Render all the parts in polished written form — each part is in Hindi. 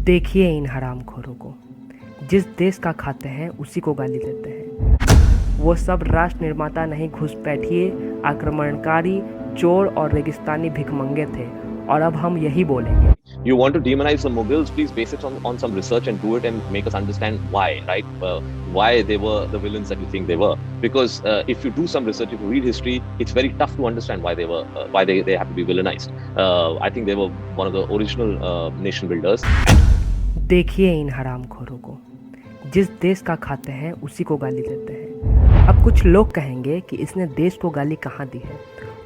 देखिए इन हरामखोरों को, जिस देश का खाते हैं उसी को गाली देते हैं। वो सब राष्ट्र निर्माता नहीं, घुसपैठिए, आक्रमणकारी, चोर और रेगिस्तानी भिखमंगे थे, और अब हम यही बोलेंगे। You want to demonize the Mughals? Please base it on some research and do it and make us understand why, right? Why they were the villains that you think they were. Because if you do some research, if you read history, it's very tough to understand why they were, why they have to be villainized. I think they were one of the original nation builders. देखिए इन हरामखोरों को, जिस देश का खाते हैं उसी को गाली देते हैं। अब कुछ लोग कहेंगे कि इसने देश को गाली कहाँ दी है,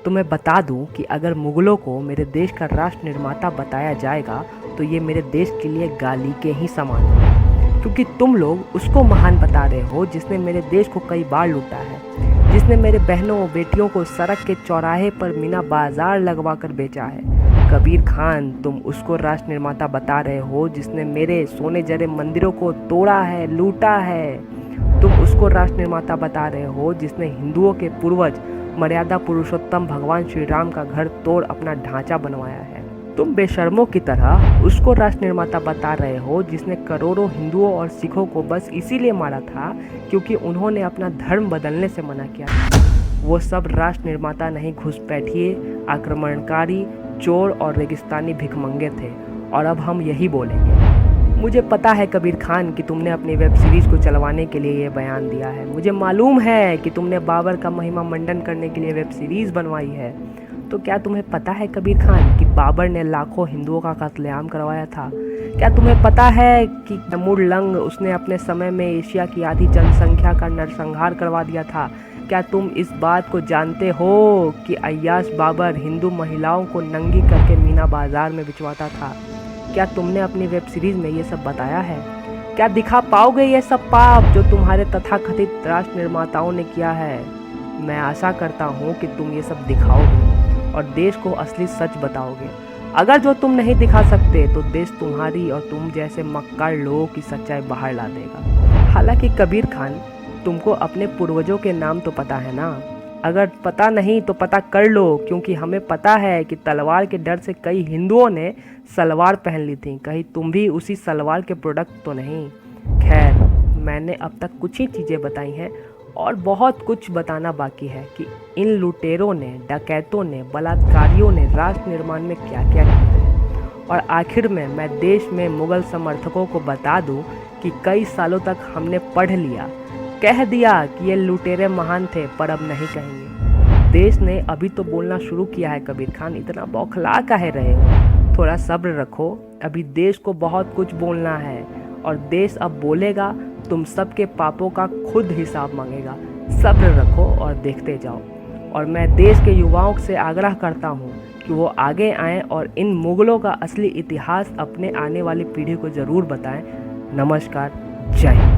तो मैं बता दूं कि अगर मुगलों को मेरे देश का राष्ट्र निर्माता बताया जाएगा तो ये मेरे देश के लिए गाली के ही समान है, क्योंकि तुम लोग उसको महान बता रहे हो जिसने मेरे देश को कई बार लूटा है, जिसने मेरे बहनों बेटियों को सड़क के चौराहे पर मीना बाजार लगवा कर बेचा है। कबीर खान, तुम उसको राष्ट्र निर्माता बता रहे हो जिसने मेरे सोने जड़े मंदिरों को तोड़ा है, लूटा है। तुम उसको राष्ट्र निर्माता बता रहे हो जिसने हिंदुओं के पूर्वज मर्यादा पुरुषोत्तम भगवान श्री राम का घर तोड़ अपना ढांचा बनवाया है। तुम बेशर्मों की तरह उसको राष्ट्र निर्माता बता रहे हो जिसने करोड़ों हिंदुओं और सिखों को बस इसीलिए मारा था क्योंकि उन्होंने अपना धर्म बदलने से मना किया था। वो सब राष्ट्र निर्माता नहीं, घुसपैठिए, आक्रमणकारी, चोर और रेगिस्तानी भिखमंगे थे, और अब हम यही बोलेंगे। मुझे पता है कबीर खान कि तुमने अपनी वेब सीरीज़ को चलवाने के लिए ये बयान दिया है। मुझे मालूम है कि तुमने बाबर का महिमा मंडन करने के लिए वेब सीरीज़ बनवाई है। तो क्या तुम्हें पता है कबीर खान कि बाबर ने लाखों हिंदुओं का कत्लेआम करवाया था? क्या तुम्हें पता है कि तैमूर लंग उसने अपने समय में एशिया की आधी जनसंख्या का नरसंहार करवा दिया था? क्या तुम इस बात को जानते हो कि अय्याश बाबर हिंदू महिलाओं को नंगी करके मीना बाजार में बिचवाता था? क्या तुमने अपनी वेब सीरीज़ में ये सब बताया है? क्या दिखा पाओगे ये सब पाप जो तुम्हारे तथाकथित राष्ट्र निर्माताओं ने किया है? मैं आशा करता हूँ कि तुम ये सब दिखाओगे और देश को असली सच बताओगे। अगर जो तुम नहीं दिखा सकते तो देश तुम्हारी और तुम जैसे मक्कार लोगों की सच्चाई बाहर ला देगा। हालांकि कबीर खान, तुमको अपने पूर्वजों के नाम तो पता है ना? अगर पता नहीं तो पता कर लो, क्योंकि हमें पता है कि तलवार के डर से कई हिंदुओं ने सलवार पहन ली थी। कहीं तुम भी उसी सलवार के प्रोडक्ट तो नहीं? खैर, मैंने अब तक कुछ ही चीज़ें बताई हैं और बहुत कुछ बताना बाकी है कि इन लुटेरों ने, डकैतों ने, बलात्कारियों ने राष्ट्र निर्माण में क्या क्या किया है। और आखिर में मैं देश में मुगल समर्थकों को बता दूं कि कई सालों तक हमने पढ़ लिया, कह दिया कि ये लुटेरे महान थे, पर अब नहीं कहेंगे। देश ने अभी तो बोलना शुरू किया है कबीर खान, इतना बौखला काहे रहे हो? थोड़ा सब्र रखो, अभी देश को बहुत कुछ बोलना है, और देश अब बोलेगा, तुम सबके पापों का खुद हिसाब मांगेगा। सब्र रखो और देखते जाओ। और मैं देश के युवाओं से आग्रह करता हूँ कि वो आगे आएं और इन मुगलों का असली इतिहास अपने आने वाली पीढ़ी को ज़रूर बताएं। नमस्कार, जय हिंद।